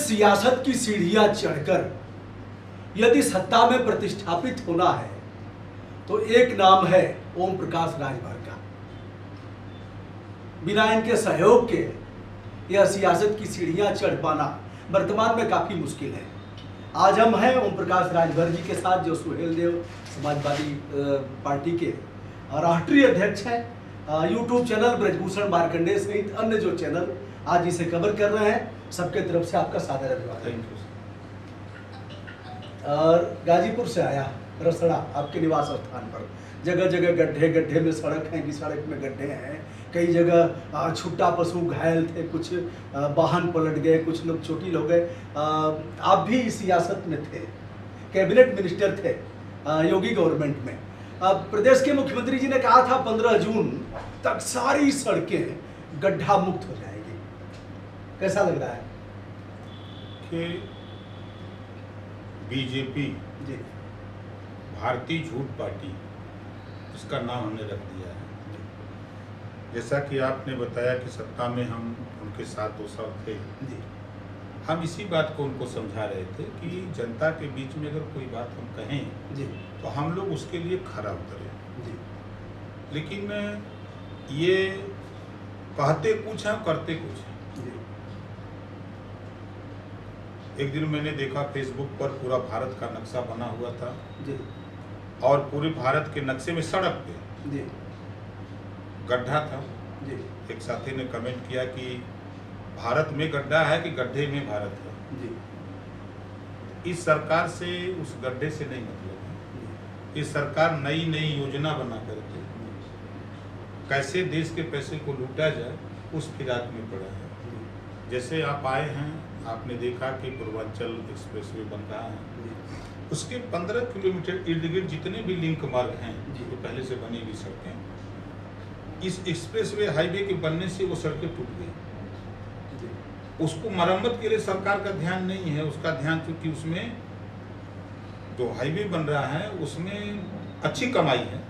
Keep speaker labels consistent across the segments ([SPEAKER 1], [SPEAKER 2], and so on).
[SPEAKER 1] सियासत की सीढ़ियां चढ़कर यदि सत्ता में प्रतिष्ठापित होना है तो एक नाम है ओम प्रकाश राजभर का। बिना इनके सहयोग के यह सियासत की सीढ़ियां चढ़ पाना वर्तमान में काफी मुश्किल है। आज हम हैं ओम प्रकाश राजभर जी के साथ, जो सुहेल देव समाजवादी पार्टी के राष्ट्रीय अध्यक्ष हैं। यूट्यूब चैनल ब्रजभूषण मार्कंडेय सहित अन्य जो चैनल आज इसे कवर कर रहे हैं, सबके तरफ से आपका सादर अभिवादन। और गाजीपुर से आया रसड़ा आपके निवास स्थान पर जगह जगह गड्ढे, गड्ढे में सड़क है कि सड़क में गड्ढे हैं। कई जगह छुट्टा पशु घायल थे, कुछ वाहन पलट गए, कुछ लोग चोटिल हो गए। आप भी सियासत में थे, कैबिनेट मिनिस्टर थे योगी गवर्नमेंट में। प्रदेश के मुख्यमंत्री जी ने कहा था 15 जून तक सारी सड़कें गड्ढा मुक्त हो जाएगी। कैसा लग रहा है
[SPEAKER 2] कि बीजेपी
[SPEAKER 1] जी,
[SPEAKER 2] भारतीय झूठ पार्टी, इसका नाम हमने रख दिया है। जैसा कि आपने बताया कि सत्ता में हम उनके साथ 2 साल थे
[SPEAKER 1] जी,
[SPEAKER 2] हम इसी बात को उनको समझा रहे थे कि जनता के बीच में अगर कोई बात हम कहें
[SPEAKER 1] जी,
[SPEAKER 2] तो हम लोग उसके लिए खरा उतरे।
[SPEAKER 1] जी,
[SPEAKER 2] लेकिन ये कहते कुछ हैं, करते कुछ हैं।
[SPEAKER 1] जी,
[SPEAKER 2] एक दिन मैंने देखा फेसबुक पर पूरा भारत का नक्शा बना हुआ था
[SPEAKER 1] जी,
[SPEAKER 2] और पूरे भारत के नक्शे में सड़क पे
[SPEAKER 1] जी,
[SPEAKER 2] गड्ढा था।
[SPEAKER 1] जी,
[SPEAKER 2] एक साथी ने कमेंट किया कि भारत में गड्ढा है कि गड्ढे में भारत है।
[SPEAKER 1] जी,
[SPEAKER 2] इस सरकार से उस गड्ढे से नहीं मतलब है। इस सरकार नई नई योजना बना करके कैसे देश के पैसे को लूटा जाए उस फिराक में पड़ा है। जैसे आप आए हैं, आपने देखा कि पूर्वांचल एक्सप्रेसवे बन रहा है, उसके 15 किलोमीटर इर्द गिर्द जितने भी लिंक मार्ग हैं जो पहले से बनी हुई सड़कें, इस एक्सप्रेसवे हाईवे के बनने से वो सड़कें टूट गई। उसको मरम्मत के लिए सरकार का ध्यान नहीं है। उसका ध्यान, क्योंकि उसमें जो हाईवे बन रहा है उसमें अच्छी कमाई है,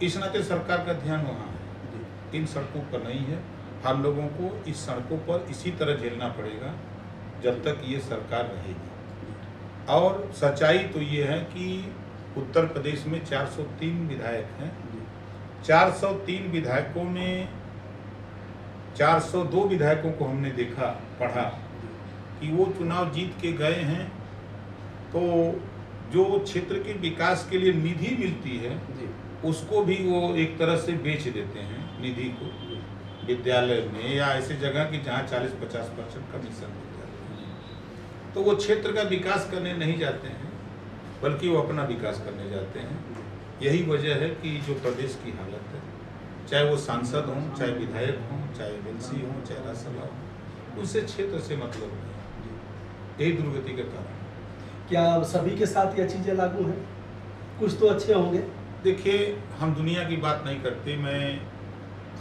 [SPEAKER 2] इस नाते सरकार का ध्यान वहाँ है, इन सड़कों पर नहीं है। हम लोगों को इस सड़कों पर इसी तरह झेलना पड़ेगा जब तक ये सरकार रहेगी। और सच्चाई तो ये है कि उत्तर प्रदेश में 403 विधायक हैं। 403 विधायकों में 402 विधायकों को हमने देखा, पढ़ा कि वो चुनाव जीत के गए हैं तो जो क्षेत्र के विकास के लिए निधि मिलती है उसको भी वो एक तरह से बेच देते हैं, निधि को, विद्यालय में या ऐसे जगह की जहाँ 40-50% कमीशन मिल जाते हैं। तो वो क्षेत्र का विकास करने नहीं जाते हैं, बल्कि वो अपना विकास करने जाते हैं। यही वजह है कि जो प्रदेश की हालत है, चाहे वो सांसद हों, चाहे विधायक हों, चाहे एमएलसी हों, चाहे राज्यसभा हो, उससे क्षेत्र से मतलब नहीं। यही दुर्गति के कारण।
[SPEAKER 1] क्या सभी के साथ यह चीजें लागू हैं? कुछ तो अच्छे होंगे।
[SPEAKER 2] देखिए, हम दुनिया की बात नहीं करते। मैं,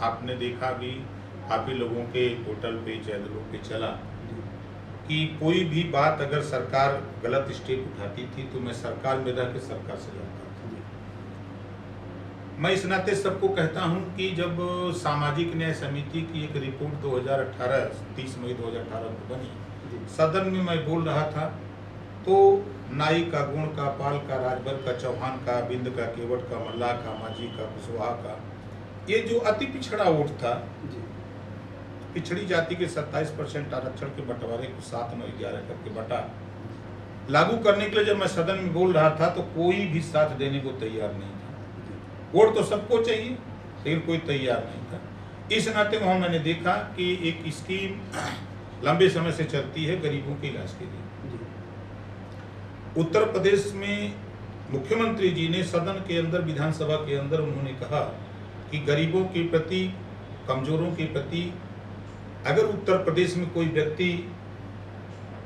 [SPEAKER 2] आपने देखा भी, आप ही लोगों के पोर्टल पे, चैनलों पे चला कि कोई भी बात अगर सरकार गलत स्टेप उठाती थी तो मैं सरकार में रह के सरकार से लड़ता था। मैं इस नाते सबको कहता हूं कि जब सामाजिक न्याय समिति की एक रिपोर्ट 2018 30 मई 2018 को बनी, सदन में मैं बोल रहा था तो नाई का, गुण का, पाल का, राजभर का, चौहान का, बिंद का, केवट का, मल्लाह का, माझी का, कुशवाहा का, ये जो अति पिछड़ा वोट था, पिछड़ी जाति के 27% आरक्षण के बंटवारे को 7 में 11 करके बटा लागू करने के लिए जब मैं सदन में बोल रहा था तो कोई भी साथ देने को तैयार नहीं था। वोट तो सबको चाहिए लेकिन कोई तैयार नहीं था। इस नाते वहाँ मैंने देखा कि एक स्कीम लंबे समय से चलती है गरीबों के इलाज के लिए। उत्तर प्रदेश में मुख्यमंत्री जी ने सदन के अंदर, विधानसभा के अंदर उन्होंने कहा कि गरीबों के प्रति, कमजोरों के प्रति अगर उत्तर प्रदेश में कोई व्यक्ति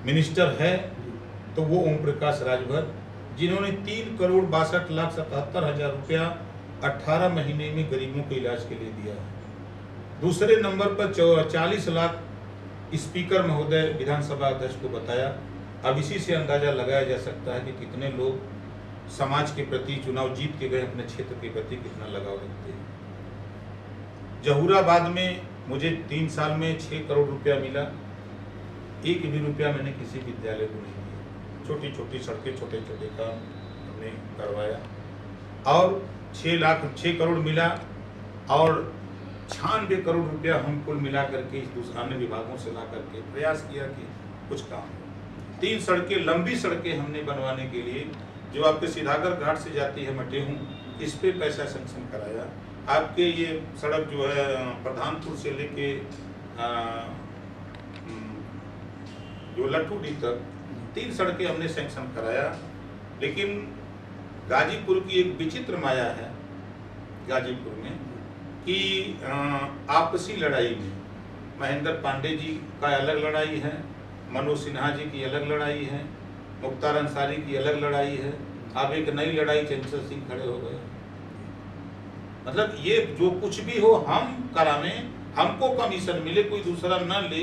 [SPEAKER 2] मिनिस्टर है तो वो ओम प्रकाश राजभर, जिन्होंने 3,62,77,000 रुपया 18 महीने में गरीबों के इलाज के लिए दिया है। दूसरे नंबर पर 40 लाख स्पीकर महोदय विधानसभा अध्यक्ष को बताया। अब इसी से अंदाजा लगाया जा सकता है कि कितने लोग समाज के प्रति, चुनाव जीत के गए अपने क्षेत्र के प्रति कितना लगाव रखते हैं। जहूराबाद में मुझे 3 साल में 6 करोड़ रुपया मिला। एक भी रुपया मैंने किसी विद्यालय को नहीं दिया। छोटी छोटी सड़कें, छोटे छोटे काम हमने करवाया और 6 करोड़ मिला और 96 करोड़ रुपया हम कुल मिला करके इस अन्य विभागों से ला करके प्रयास किया कि कुछ काम हो। 3 सड़कें, लंबी सड़कें हमने बनवाने के लिए, जो आपके सीधागर घाट से जाती है मटेहूं, इस पे पैसा सैंक्शन कराया। आपके ये सड़क जो है प्रधानपुर से लेके जो लट्टूडी तक 3 सड़कें हमने सैंक्शन कराया। लेकिन गाजीपुर की एक विचित्र माया है गाजीपुर में कि आपसी लड़ाई में महेंद्र पांडे जी का अलग लड़ाई है, मनोज सिन्हा जी की अलग लड़ाई है, मुख्तार अंसारी की अलग लड़ाई है। अब एक नई लड़ाई चंचल सिंह खड़े हो गए। मतलब ये जो कुछ भी हो हम करावें, हमको कमीशन मिले, कोई दूसरा न ले।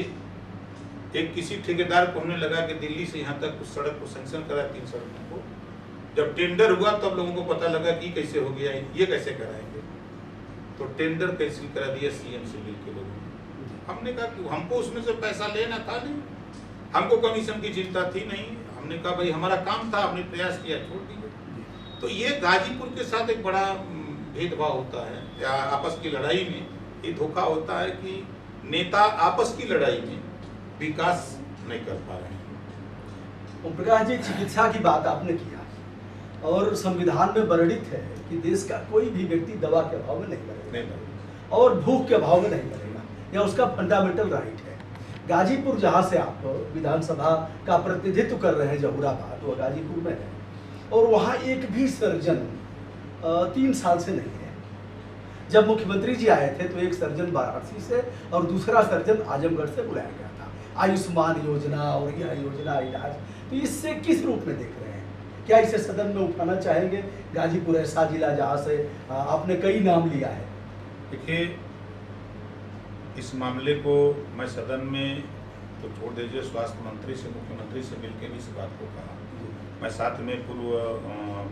[SPEAKER 2] एक किसी ठेकेदार को हमने लगा कि दिल्ली से यहाँ तक उस सड़क को सैंक्शन करा 3 सड़कों को। जब टेंडर हुआ तब लोगों को पता लगा कि कैसे हो गया, ये कैसे कराएंगे, तो टेंडर कैंसिल करा दिया सीएम से मिलकर लोगों ने। हमने कहा कि हमको उसमें से पैसा लेना था नहीं, हमको कमीशन की चिंता थी नहीं। हमने कहा भाई हमारा काम था, हमने प्रयास किया, छोड़ दिया। तो ये गाजीपुर के साथ एक बड़ा भेदभाव होता है, या आपस की लड़ाई में ये धोखा होता है कि नेता आपस की लड़ाई में विकास नहीं कर पा रहे हैं।
[SPEAKER 1] ओम प्रकाश जी, चिकित्सा की बात आपने किया और संविधान में वर्णित है कि देश का कोई भी व्यक्ति दवा के अभाव में नहीं मरेगा और भूख के अभाव में नहीं मरेगा, यह उसका फंडामेंटल राइट है। गाजीपुर जहाँ से आप विधानसभा का प्रतिनिधित्व कर रहे हैं, जहूराबाद, वो गाजीपुर में है और वहाँ एक भी सर्जन 3 साल से नहीं है। जब मुख्यमंत्री जी आए थे तो एक सर्जन वाराणसी से और दूसरा सर्जन आजमगढ़ से बुलाया गया था। आयुष्मान योजना और यह योजना इलाज, तो इससे किस रूप में देख रहे हैं? क्या इसे सदन में उठाना चाहेंगे? गाजीपुर ऐसा जिला जहाँ से आपने कई नाम लिया है।
[SPEAKER 2] देखिए, इस मामले को मैं सदन में तो छोड़ दीजिए, स्वास्थ्य मंत्री से, मुख्यमंत्री से मिलकर भी इस बात को कहा। मैं साथ में पूर्व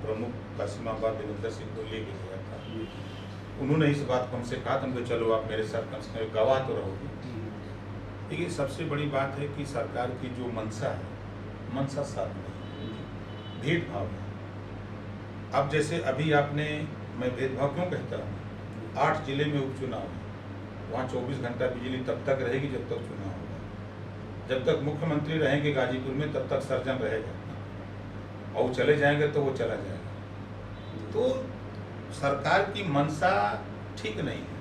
[SPEAKER 2] प्रमुख कासिमाबाद देवेंद्र सिंह को लेके गया था। उन्होंने इस बात को हमसे कहा, तुमको चलो आप मेरे साथ कम से कम गवाह तो रहोगे। देखिए, सबसे बड़ी बात है कि सरकार की जो मंशा है, मंशा साथ नहीं, भेदभाव है। अब जैसे अभी आपने, मैं भेदभाव क्यों कहता हूँ, 8 जिले में उपचुनाव है, वहाँ 24 घंटा बिजली तब तक रहेगी जब तक चुनाव होगा। जब तक मुख्यमंत्री रहेंगे गाजीपुर में तब तक सर्जन रहेगा, और चले जाएंगे तो वो चला जाएगा। तो सरकार की मंशा ठीक नहीं है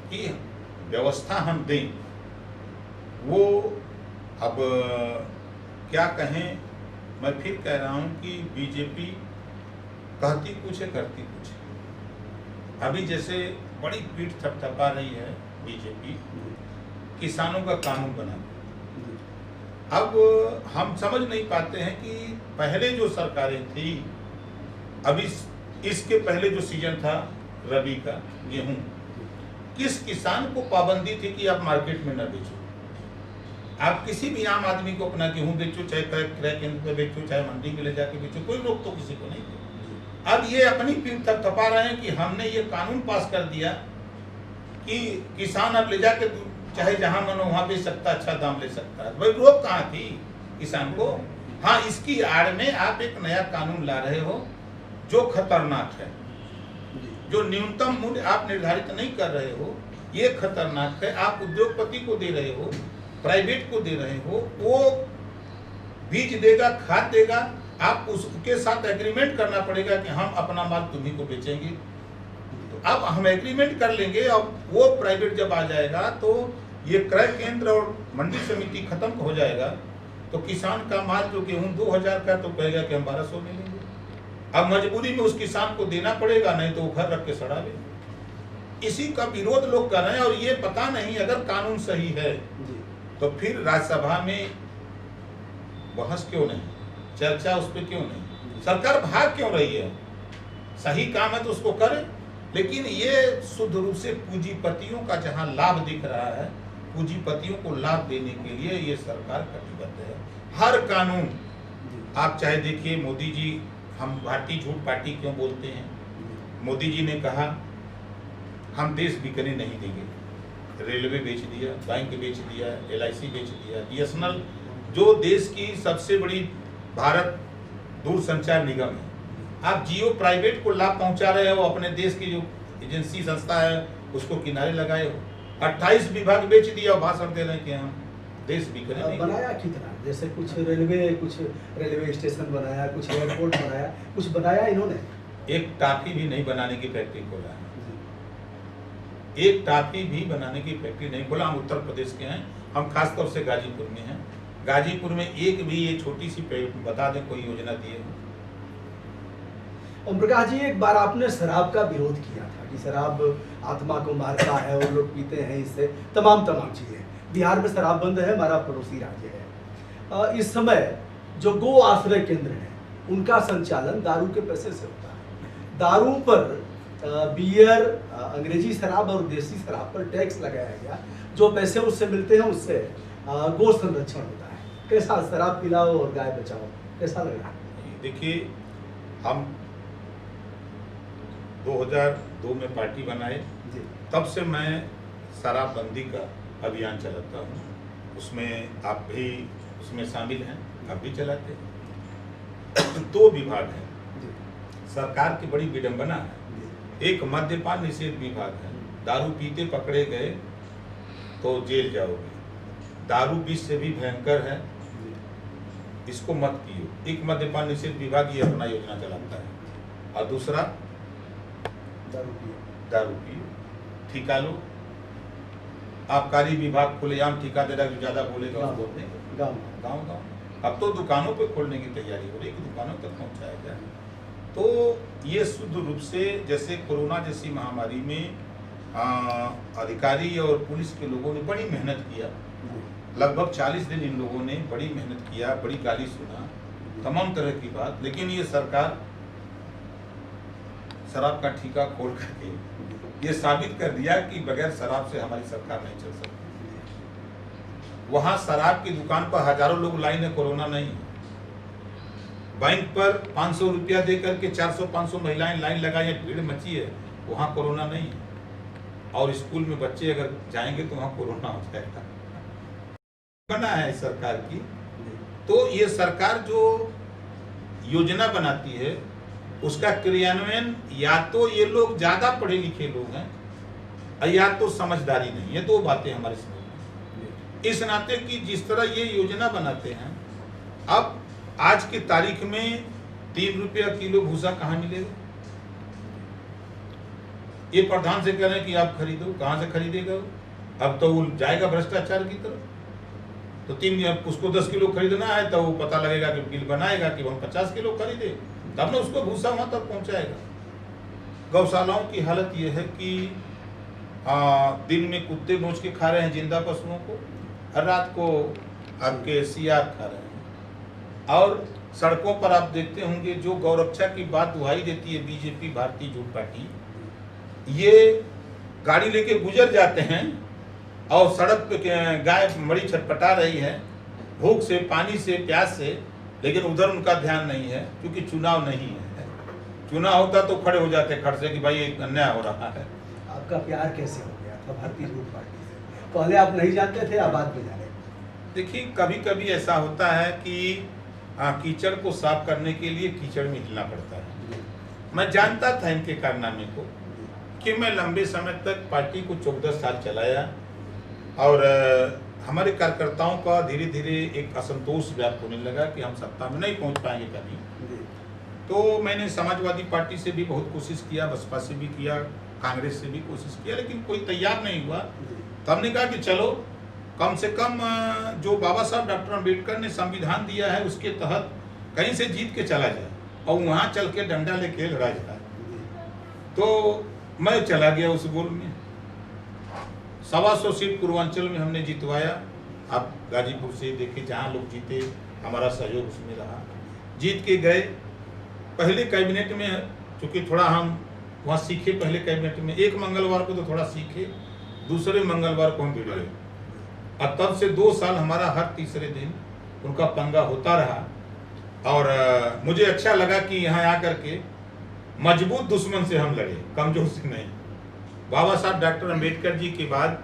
[SPEAKER 2] कि व्यवस्था हम दें। वो अब क्या कहें, मैं फिर कह रहा हूं कि बीजेपी कहती कुछ है, करती कुछ है। अभी जैसे बड़ी पीठ थपथपा रही है बीजेपी, किसानों का कानून बना। अब हम समझ नहीं पाते हैं कि पहले जो सरकारें थी, अभी इसके पहले जो सीजन था रबी का गेहूं, किस किसान को पाबंदी थी कि आप मार्केट में न बेचो? आप किसी भी आम आदमी को अपना गेहूं बेचो, चाहे क्रय केंद्र पे बेचो, चाहे मंडी में ले जाके बेचो, कोई रोक तो किसी को नहीं थी। अब ये अपनी पीठ तक थपा रहे हैं कि हमने ये कानून पास कर दिया कि किसान अब ले जाके चाहे जहां मन हो वहां बेच सकता, अच्छा दाम ले सकता है। भाई रोक कहाँ थी किसान को? हाँ, इसकी आड़ में आप एक नया कानून ला रहे हो जो खतरनाक है। जो न्यूनतम मूल्य आप निर्धारित नहीं कर रहे हो, ये खतरनाक है। आप उद्योगपति को दे रहे हो, प्राइवेट को दे रहे हो, वो बीज देगा, खाद देगा, आप उसके साथ एग्रीमेंट करना पड़ेगा कि हम अपना माल तुम्ही को बेचेंगे। तो अब हम एग्रीमेंट कर लेंगे, अब वो प्राइवेट जब आ जाएगा तो ये क्रय केंद्र और मंडी समिति खत्म हो जाएगा, तो किसान का माल जो गेहूं 2000 का तो कहेगा कि हम 1200 में लेंगे। अब मजबूरी में उस किसान को देना पड़ेगा, नहीं तो वो घर रख के सड़ावे। इसी का विरोध लोग कर रहे हैं। और ये पता नहीं, अगर कानून सही है तो फिर राज्यसभा में बहस क्यों नहीं, चर्चा उस पर क्यों नहीं? सरकार भाग क्यों रही है? सही काम है तो उसको करे। लेकिन ये शुद्ध रूप से पूंजीपतियों का जहां लाभ दिख रहा है, पूंजीपतियों को लाभ देने के लिए ये सरकार कटिबद्ध है। हर कानून आप चाहे देखिए, मोदी जी, हम भारतीय झूठ पार्टी क्यों बोलते हैं? मोदी जी ने कहा हम देश बिकने नहीं देंगे, रेलवे बेच दिया, बैंक बेच दिया, LIC बेच दिया, BSNL जो देश की सबसे बड़ी भारत दूरसंचार निगम है, आप जियो प्राइवेट को लाभ पहुंचा रहे हो, अपने देश की जो एजेंसी संस्था है उसको किनारे लगाए हो। 28 विभाग बेच दिया और भाषण दे रहे हैं कि हम देश भी करें।
[SPEAKER 1] बनाया कितना, जैसे कुछ रेलवे स्टेशन बनाया, कुछ एयरपोर्ट बनाया, कुछ बनाया इन्होंने?
[SPEAKER 2] एक टाफी भी नहीं बनाने की फैक्ट्री खोला है, एक टाफी भी बनाने की फैक्ट्री नहीं खोला। हम उत्तर प्रदेश के हैं, हम खासतौर से गाजीपुर में हैं। गाजीपुर में एक भी ये छोटी सी बता दें कोई योजना दी है?
[SPEAKER 1] ओम प्रकाश जी, एक बार आपने शराब का विरोध किया था कि शराब आत्मा को मारता है और लोग पीते हैं इससे, तमाम चीजें। बिहार में शराब बंद है, हमारा पड़ोसी राज्य है। इस समय जो गो आश्रय केंद्र है उनका संचालन दारू के पैसे से होता है। दारू पर बियर, अंग्रेजी शराब और देसी शराब पर टैक्स लगाया गया, जो पैसे उससे मिलते हैं उससे गो संरक्षण होता है। कैसा, शराब पिलाओ और गाय बचाओ, कैसा लग रहा है?
[SPEAKER 2] देखिए, हम 2002 में पार्टी बनाए, तब से मैं शराबबंदी का अभियान चलाता हूँ। उसमें आप भी उसमें शामिल हैं, आप भी चलाते हैं। 2 विभाग हैं, सरकार की बड़ी विडंबना है। एक मद्यपान निषेध विभाग है, दारू पीते पकड़े गए तो जेल जाओगे। दारू विष से भी भयंकर है, इसको मत पियो। एक मद्यपान निषेध विभाग ये अपना योजना चलाता है, और दूसरा दारू पियो, ठिका लो। आबकारी विभाग खुलेआम ठिका दे रहा है, जो ज्यादा बोलेगा उसको गाँव। अब तो दुकानों पे खोलने की तैयारी हो रही है कि दुकानों तक पहुंचाया जाए। तो ये शुद्ध रूप से, जैसे कोरोना जैसी महामारी में अधिकारी और पुलिस के लोगों ने बड़ी मेहनत किया, लगभग 40 दिन इन लोगों ने बड़ी मेहनत किया, बड़ी गाली सुना, तमाम तरह की बात, लेकिन ये सरकार शराब का ठेका खोल करके ये साबित कर दिया कि बगैर शराब से हमारी सरकार नहीं चल सकती। वहां शराब की दुकान पर हजारों लोग लाइन है, कोरोना नहीं है। बैंक पर 500 रुपया दे करके 400-500 महिलाएं लाइन लगाई है, भीड़ मची है, वहां कोरोना नहीं है। और स्कूल में बच्चे अगर जाएंगे तो वहां कोरोना हो जाएगा। बना है सरकार की। तो ये सरकार जो योजना बनाती है उसका क्रियान्वयन, या तो ये लोग ज्यादा पढ़े लिखे लोग हैं या तो समझदारी नहीं है। 2 बातें हमारे समझ में। इस नाते कि जिस तरह ये योजना बनाते हैं, अब आज की तारीख में 3 रुपया किलो भूसा कहाँ मिलेगा? ये प्रधान से कह रहे हैं कि आप खरीदो, कहाँ से खरीदेगा? अब तो वो जाएगा भ्रष्टाचार की तरफ। तो 3 उसको 10 किलो खरीदना है तो वो पता लगेगा कि बिल बनाएगा कि हम 50 किलो खरीदे, तब ना उसको भूसा वहां तक पहुंचाएगा। गौशालाओं की हालत ये है कि दिन में कुत्ते नोच के खा रहे हैं जिंदा पशुओं को, हर रात को आपके सियार खा रहे हैं। और सड़कों पर आप देखते होंगे जो गौरक्षा की बात दुहाई देती है बीजेपी, भारतीय जनता पार्टी, ये गाड़ी लेके गुजर जाते हैं और सड़क पे गाय मरी छटपटा रही है भूख से, पानी से, प्यास से, लेकिन उधर उनका ध्यान नहीं है क्योंकि चुनाव नहीं है। चुनाव होता तो खड़े हो जाते खड़ से कि भाई एक अन्याय हो रहा है।
[SPEAKER 1] आपका प्यार कैसे हो गया था भारतीय जनता पार्टी से? पहले आप नहीं जानते थे या बाद में जाने?
[SPEAKER 2] देखिए, कभी कभी ऐसा होता है कि कीचड़ को साफ करने के लिए कीचड़ में हिलना पड़ता है। मैं जानता था इनके कारनामे को कि मैं लंबे समय तक पार्टी को 14 साल चलाया और हमारे कार्यकर्ताओं का धीरे धीरे एक असंतोष व्याप्त होने लगा कि हम सत्ता में नहीं पहुंच पाएंगे कभी। तो मैंने समाजवादी पार्टी से भी बहुत कोशिश किया, बसपा से भी किया, कांग्रेस से भी कोशिश किया, लेकिन कोई तैयार नहीं हुआ। तो हमने कहा कि चलो कम से कम जो बाबा साहब डॉक्टर अम्बेडकर ने संविधान दिया है उसके तहत कहीं से जीत के चला जाए और वहाँ चल के डंडा लेके लड़ा जाए। तो मैं चला गया उस गोल में। 125 सीट पूर्वांचल में हमने जितवाया। आप गाजीपुर से देखे, जहाँ लोग जीते हमारा सहयोग उसमें रहा, जीत के गए। पहले कैबिनेट में चूँकि थोड़ा हम वहाँ सीखे, पहले कैबिनेट में एक मंगलवार को तो थोड़ा सीखे, दूसरे मंगलवार को हम भिड़ गए। और तब से 2 साल हमारा हर तीसरे दिन उनका पंगा होता रहा। और मुझे अच्छा लगा कि यहाँ आकर के मजबूत दुश्मन से हम लड़े, कमजोर से नहीं। बाबा साहब डॉक्टर अम्बेडकर जी के बाद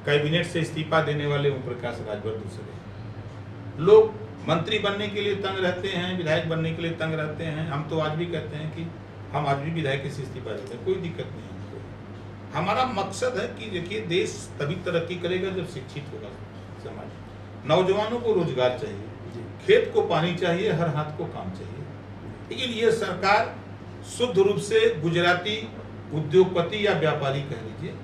[SPEAKER 2] कैबिनेट से इस्तीफा देने वाले ओम प्रकाश राजभर दूसरे। लोग मंत्री बनने के लिए तंग रहते हैं, विधायक बनने के लिए तंग रहते हैं। हम तो आज भी कहते हैं कि हम आज भी विधायक से इस्तीफा देते हैं, कोई दिक्कत नहीं है हमको। हमारा मकसद है कि देखिए देश तभी तरक्की करेगा जब शिक्षित होगा समाज। नौजवानों को रोजगार चाहिए, खेत को पानी चाहिए, हर हाथ को काम चाहिए। लेकिन ये सरकार शुद्ध रूप से गुजराती उद्योगपति या व्यापारी कह लीजिए,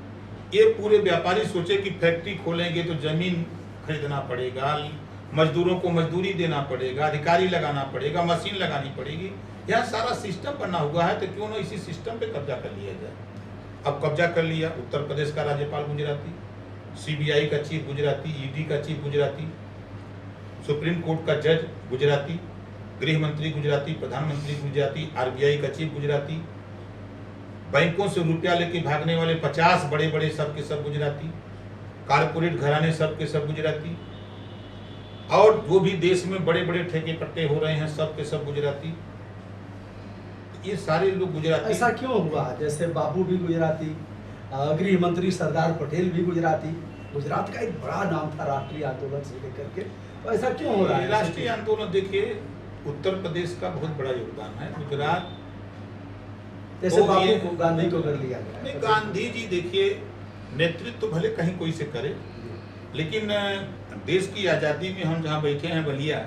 [SPEAKER 2] ये पूरे व्यापारी सोचे कि फैक्ट्री खोलेंगे तो जमीन खरीदना पड़ेगा, मजदूरों को मजदूरी देना पड़ेगा, अधिकारी लगाना पड़ेगा, मशीन लगानी पड़ेगी। यह सारा सिस्टम बना हुआ है, तो क्यों ना इसी सिस्टम पे कब्जा कर लिया जाए। अब कब्जा कर लिया। उत्तर प्रदेश का राज्यपाल गुजराती, सीबीआई का चीफ गुजराती, ईडी का चीफ गुजराती, सुप्रीम कोर्ट का जज गुजराती, गृह मंत्री गुजराती, प्रधानमंत्री गुजराती, आरबीआई का चीफ गुजराती, बैंकों से रुपया लेके भागने वाले 50 बड़े बड़े सब के सब गुजराती, कारपोरेट घराने सब के सब गुजराती, और जो भी देश में बड़े बड़े ठेके पट्टे हो रहे हैं सब के सब गुजराती। ये सारे लोग गुजराती।
[SPEAKER 1] ऐसा क्यों हुआ? जैसे बाबू भी गुजराती, गृह मंत्री सरदार पटेल भी गुजराती। गुजरात का एक बड़ा नाम था राष्ट्रीय आंदोलन से लेकर के, तो ऐसा क्यों हो रहा है?
[SPEAKER 2] राष्ट्रीय आंदोलन देखिए, उत्तर प्रदेश का बहुत बड़ा योगदान है। गुजरात
[SPEAKER 1] जैसे बाबू को, गांधी को कर लिया गया।
[SPEAKER 2] नहीं, गांधी जी देखिए नेतृत्व तो भले कहीं कोई से करे, लेकिन देश की आज़ादी में हम जहाँ बैठे हैं बलिया,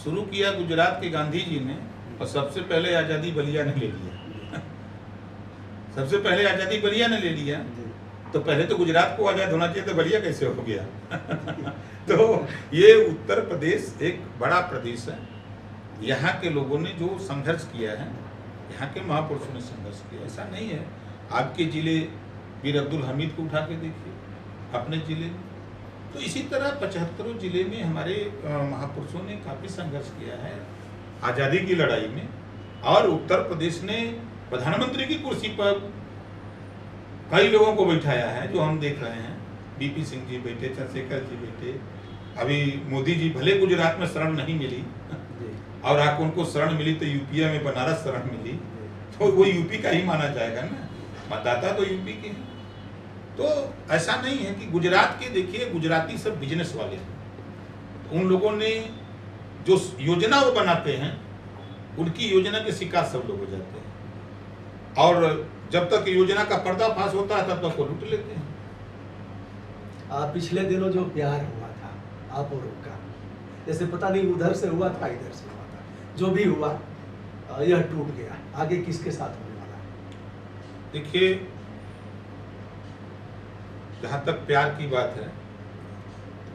[SPEAKER 2] शुरू किया गुजरात के गांधी जी ने, और सबसे पहले आज़ादी बलिया ने ले लिया। सबसे पहले आज़ादी बलिया ने ले लिया, तो पहले तो गुजरात को आज़ाद होना चाहिए, तो बलिया कैसे हो गया? तो ये उत्तर प्रदेश एक बड़ा प्रदेश है। यहाँ के लोगों ने जो संघर्ष किया है, यहाँ के महापुरुषों ने संघर्ष किया। ऐसा नहीं है, आपके जिले वीर अब्दुल हमीद को उठा के देखिए, अपने जिले में। तो इसी तरह 75 जिले में हमारे महापुरुषों ने काफ़ी संघर्ष किया है आज़ादी की लड़ाई में। और उत्तर प्रदेश ने प्रधानमंत्री की कुर्सी पर कई लोगों को बैठाया है, जो हम देख रहे हैं। बीपी सिंह जी बैठे, चंद्रशेखर जी बैठे, अभी मोदी जी भले गुजरात में शरण नहीं मिली, और आके उनको शरण मिली तो यूपीए में बनारस शरण मिली, तो वो यूपी का ही माना जाएगा ना, मतदाता तो यूपी के हैं। तो ऐसा नहीं है कि गुजरात के, देखिए गुजराती सब बिजनेस वाले हैं। उन लोगों ने जो योजना वो बनाते हैं, उनकी योजना के शिकार सब लोग हो जाते हैं, और जब तक योजना का पर्दाफाश होता है तब तक वो लूट लेते हैं।
[SPEAKER 1] पिछले दिनों जो प्यार हुआ था आप और उनका, जैसे पता नहीं उधर से हुआ था इधर से हुआ था, जो भी हुआ यह टूट गया। आगे किसके साथ होने वाला है?
[SPEAKER 2] देखिए, जहाँ तक प्यार की बात है,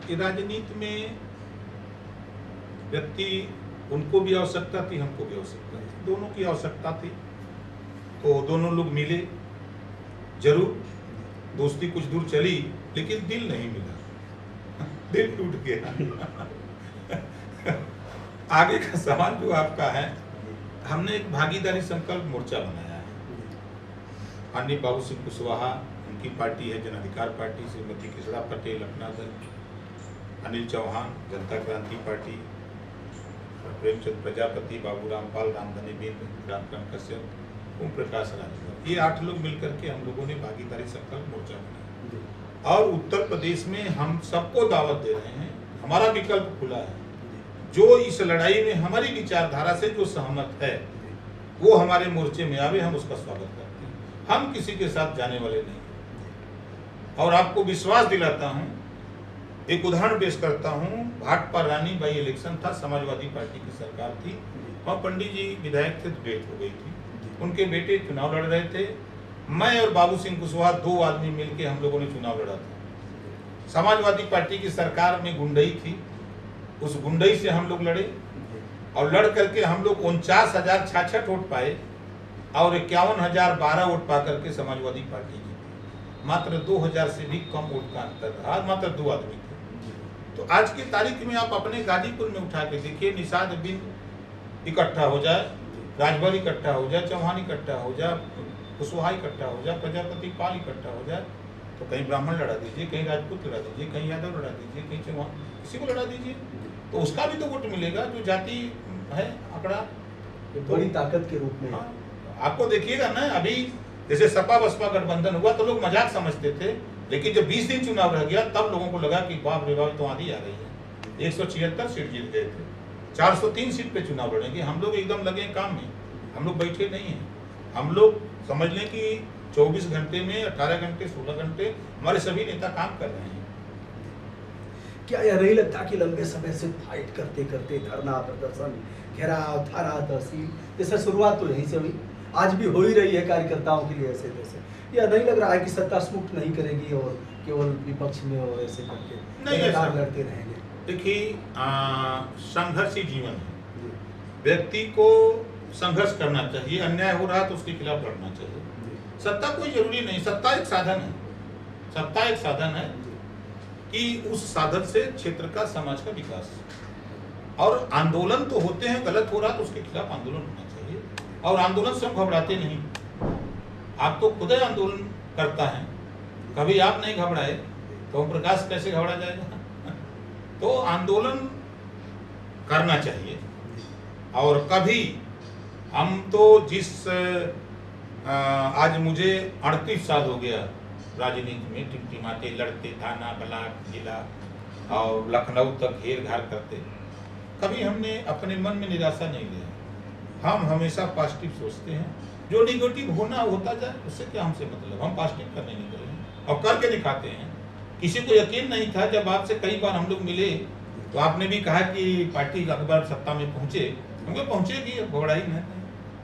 [SPEAKER 2] कि राजनीति में व्यक्ति, उनको भी आवश्यकता थी, हमको भी आवश्यकता थी, दोनों की आवश्यकता थी, तो दोनों लोग मिले। जरूर दोस्ती कुछ दूर चली, लेकिन दिल नहीं मिला, दिल टूट गया। आगे का सवाल जो आपका है, हमने एक भागीदारी संकल्प मोर्चा बनाया है। माननीय बाबू सिंह कुशवाहा, उनकी पार्टी है जन अधिकार पार्टी, श्रीमती किसड़ा पटेल अपना दल, अनिल चौहान जनता क्रांति पार्टी, प्रेमचंद प्रजापति, बाबू रामपाल, रामधनी बिंद, रामकरण कश्यप, ओम प्रकाश राजभर, ये 8 लोग मिलकर के हम लोगों ने भागीदारी संकल्प मोर्चा बनाया। और उत्तर प्रदेश में हम सबको दावत दे रहे हैं, हमारा विकल्प खुला है। जो इस लड़ाई में हमारी विचारधारा से जो सहमत है, वो हमारे मोर्चे में आवे, हम उसका स्वागत करते हैं। हम किसी के साथ जाने वाले नहीं। और आपको विश्वास दिलाता हूँ, एक उदाहरण पेश करता हूँ। भाटपा रानी बाई इलेक्शन था, समाजवादी पार्टी की सरकार थी, और पंडित जी विधायक थे, तो डेथ हो गई थी। उनके बेटे चुनाव लड़ रहे थे, मैं और बाबू सिंह कुशवाहा 2 आदमी मिलके हम लोगों ने चुनाव लड़ा था। समाजवादी पार्टी की सरकार में गुंडई थी, उस गुंडई से हम लोग लड़े, और लड़ करके हम लोग 49,066 वोट पाए, और 51,012 वोट पा करके समाजवादी पार्टी जीती। मात्र 2,000 से भी कम वोट का अंतर रहा, मात्र 2 आदमी थे। तो आज की तारीख में आप अपने गाजीपुर में उठा के देखिए, निषाद बिंद इकट्ठा हो जाए, राजभर इकट्ठा हो जाए, चौहान इकट्ठा हो जाए, कुशवाहा इकट्ठा हो जाए, प्रजापति पाल इकट्ठा हो जाए, तो कहीं ब्राह्मण लड़ा दीजिए, कहीं राजपूत लड़ा दीजिए, कहीं यादव लड़ा दीजिए, कहीं चौहान, किसी को लड़ा दीजिए, तो उसका भी तो वोट मिलेगा। जो जाति है आंकड़ा
[SPEAKER 1] बड़ी ताकत के रूप में।
[SPEAKER 2] आपको देखिएगा ना, अभी जैसे सपा बसपा गठबंधन हुआ तो लोग मजाक समझते थे, लेकिन जब 20 दिन चुनाव रह गया तब लोगों को लगा कि बाप रे बाप तो आंधी आ रही है। 176 सीट जीत गए थे, 403 सीट पे चुनाव लड़ेंगे। हम लोग एकदम लगे काम में, हम लोग बैठे नहीं हैं। हम लोग समझ लें कि 24 घंटे में 18 घंटे 16 घंटे हमारे सभी नेता काम कर रहे हैं।
[SPEAKER 1] क्या यह नहीं लगता कि लंबे समय से फाइट करते करते धरना प्रदर्शन घेराव थाना तहसील जैसे शुरुआत तो यहीं से हुई, आज भी हो ही रही है कार्यकर्ताओं के लिए ऐसे तैसे, यह नहीं लग रहा है कि सत्ता स्मुक्त नहीं करेगी और केवल विपक्ष में और ऐसे करके लगातार लड़ते रहेंगे?
[SPEAKER 2] देखिए, संघर्षी जीवन है, व्यक्ति को संघर्ष करना चाहिए, अन्याय हो रहा तो उसके खिलाफ लड़ना चाहिए। सत्ता कोई जरूरी नहीं, सत्ता एक साधन है, सत्ता एक साधन है कि उस साधन से क्षेत्र का समाज का विकास, और आंदोलन तो होते हैं, गलत हो रहा तो उसके खिलाफ आंदोलन होना चाहिए। और आंदोलन से हम घबराते नहीं, आप तो खुद ही आंदोलन करता है, कभी आप नहीं घबराए तो ओम प्रकाश कैसे घबरा जाएगा? तो आंदोलन करना चाहिए। और कभी हम तो आज मुझे 38 साल हो गया राजनीति में टिमटिमाते लड़ते, थाना ब्लॉक जिला और लखनऊ तक घेर घार करते, कभी हमने अपने मन में निराशा नहीं लिया। हम हमेशा पॉजिटिव सोचते हैं, जो निगेटिव होना होता जाए, उससे क्या हमसे मतलब, हम पॉजिटिव करने निकले और करके दिखाते हैं। किसी को यकीन नहीं था, जब आपसे कई बार हम लोग मिले तो आपने भी कहा कि पार्टी अखबार सत्ता में पहुंचे, हमको पहुंचेगी, घबरा ही नहीं,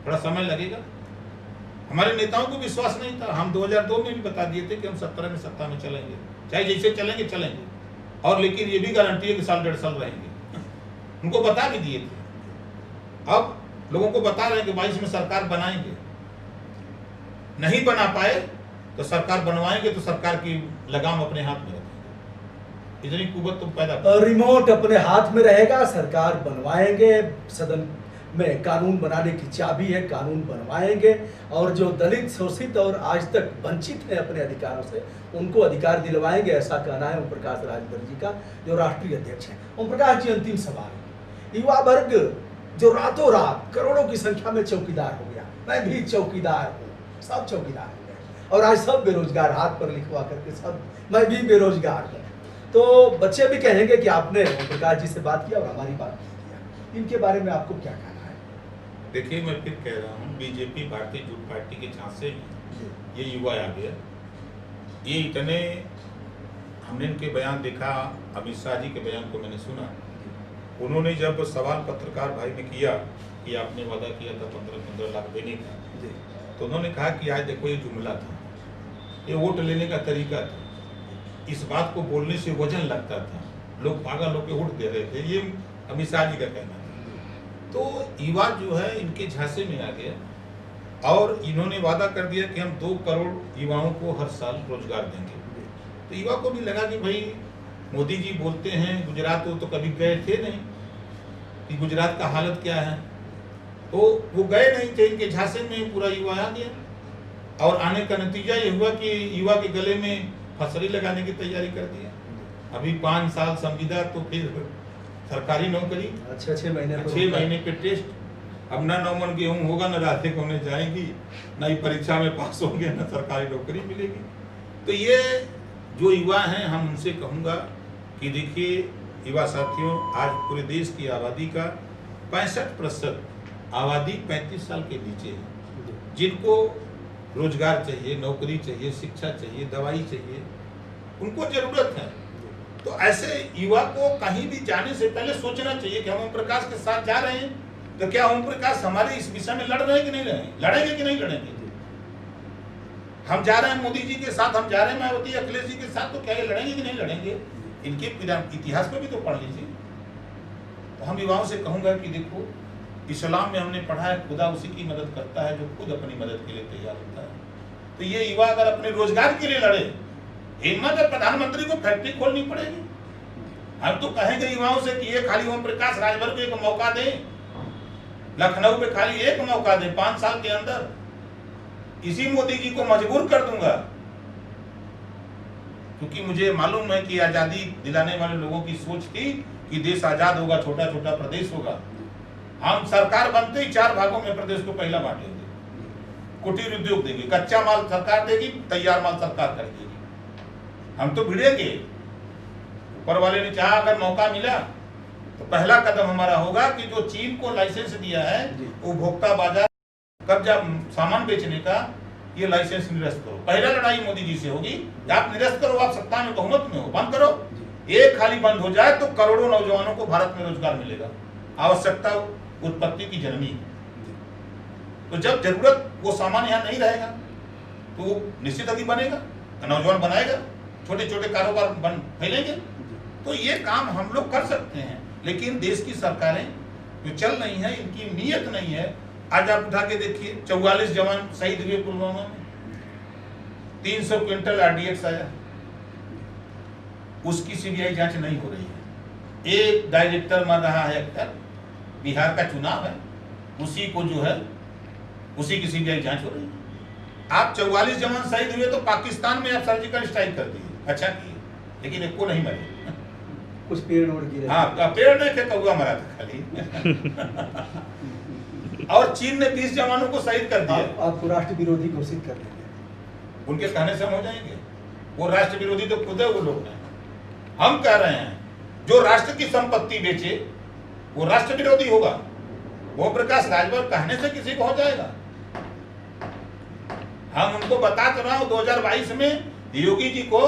[SPEAKER 2] थोड़ा समय लगेगा। हमारे नेताओं को विश्वास नहीं था, हम 2002 में भी बता दिए थे कि हम 17 में सत्ता में चलेंगे, चाहे जैसे चलेंगे चलेंगे, और लेकिन ये भी गारंटी है कि साल 1.5 साल रहेंगे, उनको बता भी दिए थे। अब लोगों को बता रहे हैं कि 22 में सरकार बनाएंगे, नहीं बना पाए तो सरकार बनवाएंगे तो सरकार की लगाम अपने हाथ में रखेंगे, इतनी कुव्वत तो पैदा,
[SPEAKER 1] रिमोट अपने हाथ में रहेगा, सरकार बनवाएंगे, सदन में कानून बनाने की चाबी है, कानून बनवाएंगे, और जो दलित शोषित और आज तक वंचित है अपने अधिकारों से, उनको अधिकार दिलवाएंगे, ऐसा कहना है ओम प्रकाश राजभर जी का, जो राष्ट्रीय अध्यक्ष हैं। ओम प्रकाश जी, अंतिम सवाल, युवा वर्ग जो रातों रात करोड़ों की संख्या में चौकीदार हो गया, मैं भी चौकीदार हूँ, सब चौकीदार हो गए, और आज सब बेरोजगार, हाथ पर लिखवा करके सब, मैं भी बेरोजगार हूँ, तो बच्चे भी कहेंगे कि आपने ओम प्रकाश जी से बात किया और हमारी बात नहीं किया, इनके बारे में आपको क्या कहना है?
[SPEAKER 2] देखिए, मैं फिर कह रहा हूँ, बीजेपी भारतीय जनता पार्टी के झांसे में ये युवा आ गया, ये इतने, हमने इनके बयान देखा, अमित शाह जी के बयान को मैंने सुना, उन्होंने जब सवाल पत्रकार भाई ने किया कि आपने वादा किया था 15-15 लाख देने का, तो उन्होंने कहा कि आज देखो ये जुमला था, ये वोट लेने का तरीका था, इस बात को बोलने से वजन लगता था, लोग पागल होकर वोट दे रहे थे, ये अमित शाह जी का कहना था। तो युवा जो है इनके झांसे में आ गया और इन्होंने वादा कर दिया कि हम 2 करोड़ युवाओं को हर साल रोजगार देंगे। तो युवा को भी लगा कि भाई मोदी जी बोलते हैं, गुजरात तो कभी गए थे नहीं कि गुजरात का हालत क्या है, तो वो गए नहीं थे, इनके झांसे में पूरा युवा आ गया, और आने का नतीजा ये हुआ कि युवा के गले में फंसरी लगाने की तैयारी कर दिया। अभी 5 साल संविदा, तो फिर सरकारी नौकरी
[SPEAKER 1] 6
[SPEAKER 2] महीने पे टेस्ट, अब ना 9 मन गेहूँ होगा, ना रातें होने जाएंगी, ना ही परीक्षा में पास होंगे, ना सरकारी नौकरी मिलेगी। तो ये जो युवा हैं, हम उनसे कहूँगा कि देखिए युवा साथियों, आज पूरे देश की आबादी का 65% आबादी 35 साल के नीचे है, जिनको रोजगार चाहिए, नौकरी चाहिए, शिक्षा चाहिए, दवाई चाहिए, उनको जरूरत है। तो ऐसे युवा को कहीं भी जाने से पहले सोचना चाहिए कि हम ओम प्रकाश के साथ जा रहे हैं, तो क्या ओम प्रकाश हमारे इस विषय में लड़ रहे हैं कि नहीं लड़ेंगे कि नहीं लड़ेंगे? हम जा रहे हैं मोदी जी के साथ, हम जा रहे हैं मायावती अखिलेश जी के साथ, तो क्या ये लड़ेंगे कि नहीं लड़ेंगे? इनके इतिहास में भी तो पढ़ लीजिए। तो हम युवाओं से कहूंगा कि देखो, इस्लाम में हमने पढ़ा है खुदा उसी की मदद करता है जो खुद अपनी मदद के लिए तैयार होता है। तो ये युवा अगर अपने रोजगार के लिए लड़े, हिम्मत है, प्रधानमंत्री को फैक्ट्री खोलनी पड़ेगी। हम तो कहेंगे युवाओं से कि ये खाली ओम प्रकाश राजभर को एक मौका दें, लखनऊ में खाली एक मौका दें 5 साल के अंदर, इसी मोदी जी को मजबूर कर दूंगा, क्योंकि मुझे मालूम है कि आजादी दिलाने वाले लोगों की सोच थी कि देश आजाद होगा, छोटा छोटा प्रदेश होगा। हम सरकार बनते ही 4 भागों में प्रदेश को पहला बांटेंगे, कुटीर उद्योग देंगे, कच्चा माल सरकार देगी, तैयार माल सरकार खरीदेगी, हम तो भिड़ेंगे। ऊपर वाले ने चाहा अगर मौका मिला तो पहला कदम हमारा होगा कि जो चीन को लाइसेंस दिया है उपभोक्ता बाजार कब्जा सामान बेचने का, ये लाइसेंस निरस्त करो। पहला लड़ाई मोदी जी से होगी, आप निरस्त करो, आप सत्ता में बहुमत में हो, बंद करो। एक खाली बंद हो जाए तो करोड़ों नौजवानों को भारत में रोजगार मिलेगा। आवश्यकता उत्पत्ति की जननी। तो जब जरूरत वो सामान यहाँ नहीं रहेगा तो निश्चित ही बनेगा, नौजवान बनाएगा, छोटे छोटे कारोबार फैलेंगे। तो ये काम हम लोग कर सकते हैं, लेकिन देश की सरकारें जो चल रही हैं इनकी नीयत नहीं है। आज आप उठा के देखिए 44 जवान शहीद हुए पुलवामा में, 300 क्विंटल आरडीएक्स आया, उसकी सीबीआई जांच नहीं हो रही है। एक डायरेक्टर मर रहा है अक्सर, बिहार का चुनाव है, उसी को जो है उसी की सीबीआई जांच हो रही है। आप 44 जवान शहीद हुए तो पाकिस्तान में आप सर्जिकल स्ट्राइक कर दिए, अच्छा किए, लेकिन एक को नहीं मरे।
[SPEAKER 1] कुछ पेड़ उड़ गिरे।
[SPEAKER 2] हाँ, पेड़ नहीं थे, कौवा मरा था खाली। और चीन ने 30 जवानों को शहीद कर दिया।
[SPEAKER 1] आपको राष्ट्र विरोधी घोषित कर देंगे,
[SPEAKER 2] उनके कहने से हम हो जाएंगे। वो राष्ट्र विरोधी तो खुद है वो लोग हैं। हम कह रहे हैं जो राष्ट्र की संपत्ति बेचे वो राष्ट्र विरोधी होगा। वो प्रकाश राजभर कहने से किसी को हो जाएगा। हम उनको बता तो रहा हूं 2022 में योगी जी को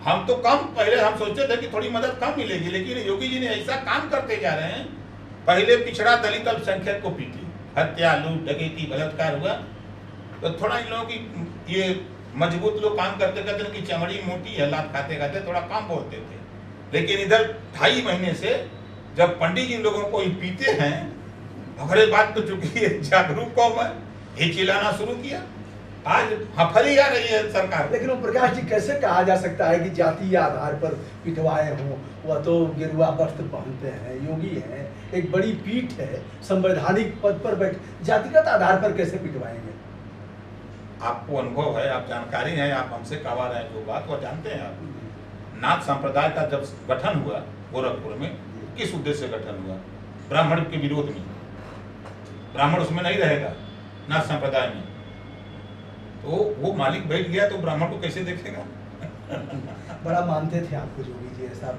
[SPEAKER 2] हम तो कम, पहले हम सोचते थे कि थोड़ी मदद कम मिलेगी, लेकिन योगी जी ने ऐसा काम करते जा रहे हैं। पहले पिछड़ा दलित अल्पसंख्यक को पीटी, हत्या, लूट, डकैती, बलात्कार हुआ, तो थोड़ा इन लोगों की ये मजबूत लोग काम करते कहते कि चमड़ी मोटी है, लात खाते खाते थोड़ा कम बोलते थे। लेकिन इधर 2.5 महीने से जब पंडित जी लोगों को पीते हैं, अगले बात तो चुकी है जागरूक कौम है, ये चिल्लाना शुरू किया। आज हफरी आ रही है सरकार।
[SPEAKER 1] लेकिन वो प्रकाश जी कैसे कहा जा सकता है कि जातीय आधार पर पिटवाए हों? वह तो गेरुआ वस्त्र पहनते हैं, योगी हैं, एक बड़ी पीठ है, संवैधानिक पद पर बैठ, जातिगत आधार पर कैसे पिटवाएंगे?
[SPEAKER 2] आपको अनुभव है, आप जानकारी है, आप हमसे कवा रहे हैं जो बात वो जानते हैं। आप नाथ संप्रदाय का जब गठन हुआ गोरखपुर में, किस उद्देश्य से गठन हुआ? ब्राह्मण के विरोध में। ब्राह्मण उसमें नहीं रहेगा नाथ संप्रदाय में, तो वो मालिक बैठ गया तो ब्राह्मण को कैसे देखेगा?
[SPEAKER 1] बड़ा मानते थे आपको योगी जी, ऐसा?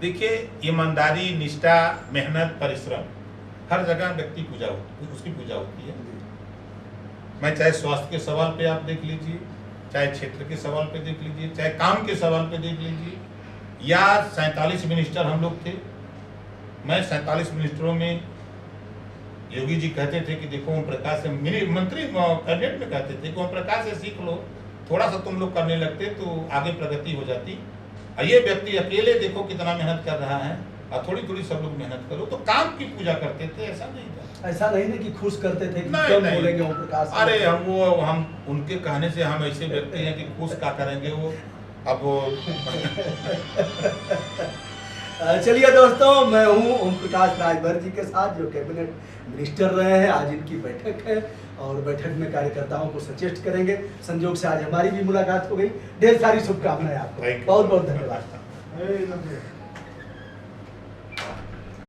[SPEAKER 2] देखिए, ईमानदारी, निष्ठा, मेहनत, परिश्रम, हर जगह व्यक्ति पूजा होती, उसकी पूजा होती है। मैं चाहे स्वास्थ्य के सवाल पे आप देख लीजिए, चाहे क्षेत्र के सवाल पे देख लीजिए, चाहे काम के सवाल पे देख लीजिए, या 47 मिनिस्टर हम लोग थे। मैं 47 मिनिस्टरों में योगी जी कहते थे कि देखो ओम प्रकाश से, मंत्री कैबिनेट में कहते थे कि ओम प्रकाश से सीख लो, थोड़ा सा तुम लोग करने लगते तो आगे प्रगति हो जाती। और ये व्यक्ति अकेले देखो कितना मेहनत कर रहा है, और थोड़ी थोड़ी सब लोग मेहनत करो, तो काम की पूजा करते थे। ऐसा नहीं था,
[SPEAKER 1] ऐसा नहीं ना कि खुश करते थे कि
[SPEAKER 2] नहीं,
[SPEAKER 1] कम
[SPEAKER 2] नहीं।
[SPEAKER 1] बोलेंगे ओम प्रकाश।
[SPEAKER 2] अरे हम उनके कहने से हम ऐसे व्यक्ति हैं कि खुश क्या करेंगे वो। अब वो
[SPEAKER 1] चलिए दोस्तों, मैं हूं ओम प्रकाश राजभर जी के साथ, जो कैबिनेट मिनिस्टर रहे हैं। आज इनकी बैठक है और बैठक में कार्यकर्ताओं को सचेष्ट करेंगे। संयोग से आज हमारी भी मुलाकात हो गई। ढेर सारी शुभकामनाएं आपको, बहुत बहुत धन्यवाद।